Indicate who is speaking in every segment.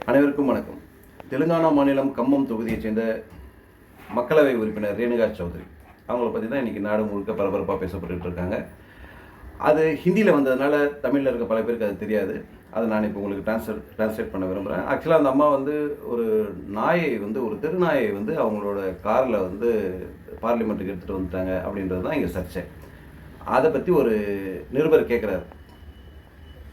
Speaker 1: அனைவருக்கும் வணக்கம். தெலுங்கானா மாநிலம் கம்மம் தொகுதியைச் சேர்ந்த மக்களவை உறுப்பினர் ரேணுகா சௌத்ரி அவங்கள பற்றி தான் இன்றைக்கி நாடு முழுக்க பரபரப்பாக பேசப்பட்டுக்கிட்டு இருக்காங்க. அது ஹிந்தியில் வந்ததுனால தமிழில் இருக்க பல பேருக்கு அது தெரியாது. அதை நான் இப்போ உங்களுக்கு டிரான்ஸ்லேட் பண்ண விரும்புகிறேன். ஆக்சுவலாக அந்த அம்மா ஒரு நாயை ஒரு தெருநாயை அவங்களோட காரில் பார்லிமெண்ட்டுக்கு எடுத்துகிட்டு வந்துட்டாங்க அப்படின்றது தான் இங்கே சர்ச்சை. அதை பற்றி ஒரு நிருபர் கேட்குறாரு,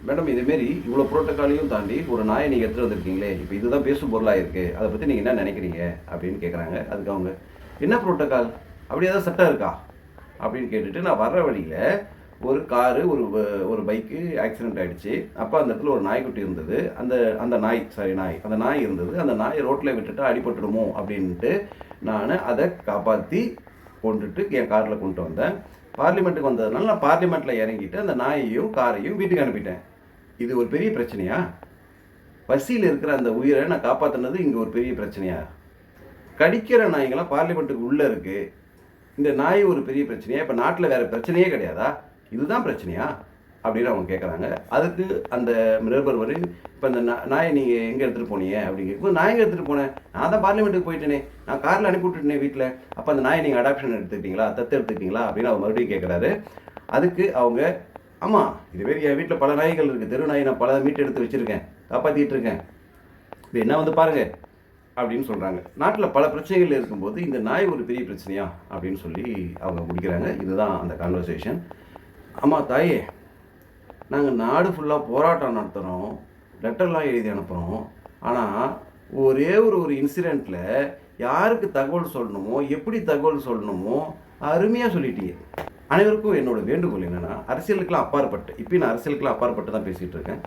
Speaker 1: மேடம் இதேமாரி இவ்வளோ புரோட்டோக்காலையும் தாண்டி ஒரு நாயை நீங்கள் எடுத்துகிட்டு வந்திருக்கீங்களே, இப்போ இதுதான் பேசும் பொருளாக இருக்குது, அதை பற்றி நீங்கள் என்ன நினைக்கிறீங்க அப்படின்னு கேட்குறாங்க. அதுக்கு அவங்க என்ன புரோட்டோக்கால், அப்படி ஏதாவது சட்டம் இருக்கா அப்படின்னு கேட்டுட்டு, நான் வர்ற வழியில் ஒரு காரு ஒரு பைக்கு ஆக்சிடெண்ட் ஆகிடுச்சு. அப்போ அந்த இடத்துல ஒரு நாய்க்குட்டி இருந்தது. அந்த நாய் இருந்தது. அந்த நாயை ரோட்டில் விட்டுட்டு அடிபட்டுடுமோ அப்படின்ட்டு நான் அதை காப்பாற்றி கொண்டுட்டு என் காரில் கொண்டு வந்தேன். பார்லிமெண்ட்டுக்கு வந்ததுனால நான் பார்லிமெண்ட்டில் இறங்கிட்டு அந்த நாயையும் காரையும் வீட்டுக்கு அனுப்பிட்டேன். இது ஒரு பெரிய பிரச்சனையா? பசியில் இருக்கிற அந்த உயிரை நான் காப்பாற்றினது இங்கே ஒரு பெரிய பிரச்சனையா? கடிக்கிற நாய்களாம் பார்லிமெண்ட்டுக்கு உள்ளே இருக்குது. இந்த நாய் ஒரு பெரிய பிரச்சனையா? இப்போ நாட்டில் வேறு பிரச்சனையே கிடையாதா? இதுதான் பிரச்சனையா அப்படின்னு அவங்க கேட்குறாங்க. அதுக்கு அந்த நிருபர் இப்போ இந்த நாயை நீங்கள் எங்கே எடுத்துகிட்டு போனீங்க அப்படின்னு கேட்கும்போது, நான் எங்கே எடுத்துகிட்டு போனேன், நான் தான் பார்லிமெண்ட்டுக்கு போயிட்டேனே, நான் காரில் அனுப்பி விட்டுட்டேனே வீட்டில். அப்போ அந்த நாயை நீங்கள் அடாப்ஷன் எடுத்துக்கிட்டீங்களா, தத்து எடுத்துக்கிட்டீங்களா அப்படின்னு அவர் மறுபடியும் கேட்குறாரு. அதுக்கு அவங்க, ஆமாம் இதுமாரி என் வீட்டில் பல நாய்கள் இருக்குது, தெரு நாய் நான் பல மீட்டு எடுத்து வச்சுருக்கேன், காப்பாற்றிட்டு இருக்கேன், இப்போ என்ன பாருங்கள் அப்படின்னு சொல்கிறாங்க. நாட்டில் பல பிரச்சனைகள் இருக்கும்போது இந்த நாய் ஒரு பெரிய பிரச்சனையா அப்படின்னு சொல்லி அவங்க முடிக்கிறாங்க. இதுதான் அந்த கான்வர்சேஷன். ஆமாம் தாயே, நாங்கள் நாடு ஃபுல்லாக போராட்டம் நடத்துகிறோம், லெட்டர்லாம் எழுதி அனுப்புகிறோம். ஆனால் ஒரே ஒரு இன்சிடெண்ட்டில் யாருக்கு தகவல் சொல்லணுமோ, எப்படி தகவல் சொல்லணுமோ அருமையாக சொல்லிட்டீங்க. அனைவருக்கும் என்னோட வேண்டுகோள் என்னென்னா, அரசியலுக்கெல்லாம் அப்பாற்பட்டு, இப்போ நான் அரசியலுக்கெல்லாம் அப்பாற்பட்டு தான் பேசிகிட்டு இருக்கேன்.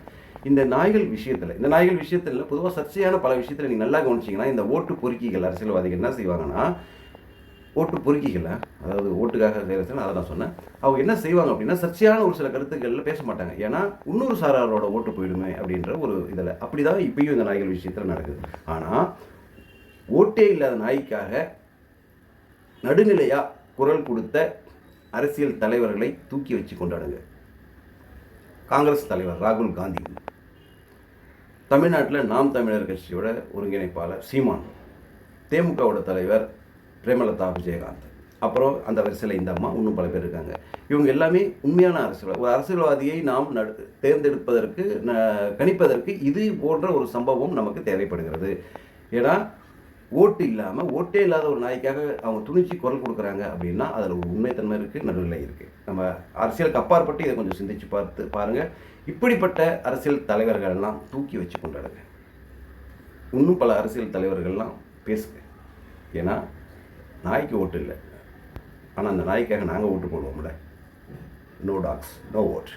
Speaker 1: இந்த நாய்கள் விஷயத்தில் பொதுவாக சர்ச்சையான பல விஷயத்தில் நீங்கள் நல்லா கவனிச்சிங்கன்னா, இந்த ஓட்டு பொறுக்கிகள் அரசியல்வாதிகள் என்ன செய்வாங்கன்னா, ஓட்டு பொறுக்கிகளை, அதாவது ஓட்டுக்காக செய்கிறதுன்னு அதை நான் சொன்னேன். அவங்க என்ன செய்வாங்க அப்படின்னா, சர்ச்சையான ஒரு சில கருத்துக்களில் பேச மாட்டாங்க. ஏன்னா இன்னொரு சாராரோட ஓட்டு போயிடுமே அப்படின்ற ஒரு இதில். அப்படி தான் இப்பயும் இந்த நாய்கள் விஷயத்தில் நடக்குது. ஆனால் ஓட்டே இல்லாத நாய்க்காக நடுநிலையாக குரல் கொடுத்த அரசியல் தலைவர்களை தூக்கி வச்சு கொண்டாடுங்க. காங்கிரஸ் தலைவர் ராகுல் காந்தி, தமிழ்நாட்டில் நாம் தமிழர் கட்சியோட ஒருங்கிணைப்பாளர் சீமான், தேமுகவோட தலைவர் பிரேமலதா விஜயகாந்த், அப்புறம் அந்த வரிசையில் இந்த அம்மா, இன்னும் பல பேர் இருக்காங்க. இவங்க எல்லாமே உண்மையான ஒரு அரசியல்வாதியை நாம் தேர்ந்தெடுப்பதற்கு கணிப்பதற்கு இது போன்ற ஒரு சம்பவம் நமக்கு தேவைப்படுகிறது. ஏன்னா ஓட்டே இல்லாத ஒரு நாய்க்காக அவங்க துணிச்சு குரல் கொடுக்குறாங்க அப்படின்னா அதில் ஒரு உண்மைத்தன்மை இருக்குது, நடுநிலை இருக்குது. நம்ம அரசியலுக்கு அப்பாற்பட்டு இதை கொஞ்சம் சிந்திச்சு பாருங்கள். இப்படிப்பட்ட அரசியல் தலைவர்கள்லாம் தூக்கி வச்சு கொண்டாடுங்க. இன்னும் பல அரசியல் தலைவர்கள்லாம் பேசுங்க. ஏன்னா நாய்க்கு ஓட்டு இல்லை, ஆனால் அந்த நாய்க்காக நாங்கள் ஓட்டு போடுவோம்ல. No dogs no vote.